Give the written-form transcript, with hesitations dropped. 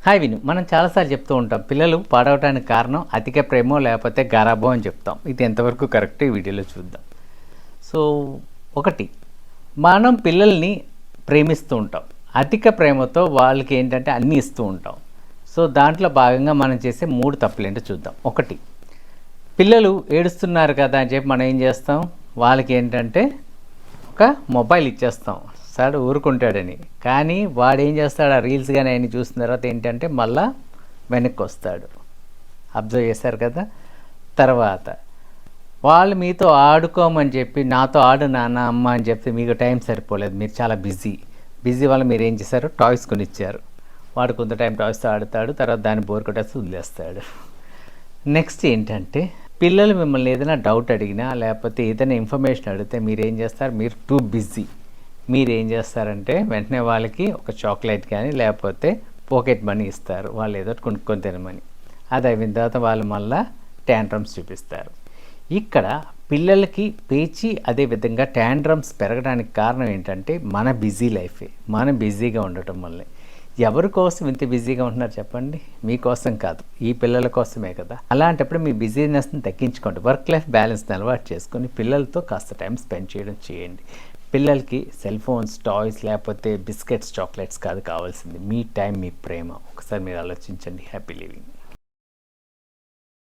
Hi విను, మనం చాలాసార్లు చెప్తూ ఉంటాం పిల్లలు పాడవటానికి కారణం అధిక ప్రేమో లేకపోతే గారాబం అని చెప్తాం. ఇది ఎంతవరకు కరెక్ట్ ఈ వీడియోలో చూద్దాం. సో ఒకటి, మనం పిల్లల్ని ప్రేమిస్తూ ఉంటాం. అధిక ప్రేమతో వాళ్ళకి ఏంటంటే అన్నీ ఇస్తూ ఉంటాం. సో దాంట్లో భాగంగా మనం చేసే 3 తప్పులు ఏంటో చూద్దాం. ఒకటి, పిల్లలు ఏడుస్తున్నారు కదా అని చెప్పి మనం ఏం చేస్తాం, వాళ్ళకి ఏంటంటే ఒక మొబైల్ ఇచ్చేస్తాం, సార్ ఊరుకుంటాడని. కానీ వాడు ఏం చేస్తాడు, ఆ రీల్స్ కానీ ఆయన చూసిన తర్వాత ఏంటంటే మళ్ళా వెనక్కి వస్తాడు. అబ్జర్వ్ చేశారు కదా. తర్వాత వాళ్ళు మీతో ఆడుకోమని చెప్పి నాతో ఆడు నాన్న అమ్మ అని చెప్తే మీకు టైం సరిపోలేదు, మీరు చాలా బిజీ వల్ల మీరు ఏం చేశారు, టాయ్స్ కొనిచ్చారు. వాడు కొంత టైం టాయ్స్తో ఆడతాడు, తర్వాత దాన్ని బోర్ కొట్టేసి వదిలేస్తాడు. నెక్స్ట్ ఏంటంటే పిల్లలు మిమ్మల్ని ఏదైనా డౌట్ అడిగినా లేకపోతే ఏదైనా ఇన్ఫర్మేషన్ అడిగితే మీరు ఏం చేస్తారు, మీరు టూ బిజీ. మీరు ఏం చేస్తారంటే వెంటనే వాళ్ళకి ఒక చాక్లెట్ కానీ లేకపోతే పాకెట్ మనీ ఇస్తారు, వాళ్ళు ఏదో కొనుక్కొని తినమని. అది అయిన తర్వాత వాళ్ళు మళ్ళీ ట్యాంట్రమ్స్ చూపిస్తారు. ఇక్కడ పిల్లలకి పేచి అదేవిధంగా ట్యాంట్రమ్స్ పెరగడానికి కారణం ఏంటంటే మన బిజీ లైఫే, మనం బిజీగా ఉండటం వల్లే. ఎవరి కోసం ఇంత బిజీగా ఉంటున్నారు చెప్పండి, మీకోసం కాదు, ఈ పిల్లల కోసమే కదా. అలాంటప్పుడు మీ బిజీనెస్ని తగ్గించుకోండి, వర్క్ లైఫ్ బ్యాలెన్స్ని అలవాటు చేసుకొని పిల్లలతో కాస్త టైం స్పెండ్ చేయడం చేయండి. పిల్లలకి సెల్ ఫోన్స్, టాయ్స్ లేకపోతే బిస్కెట్స్, చాక్లెట్స్ కాదు కావాల్సింది, మీ టైం, మీ ప్రేమ. ఒకసారి మీరు ఆలోచించండి. Happy living.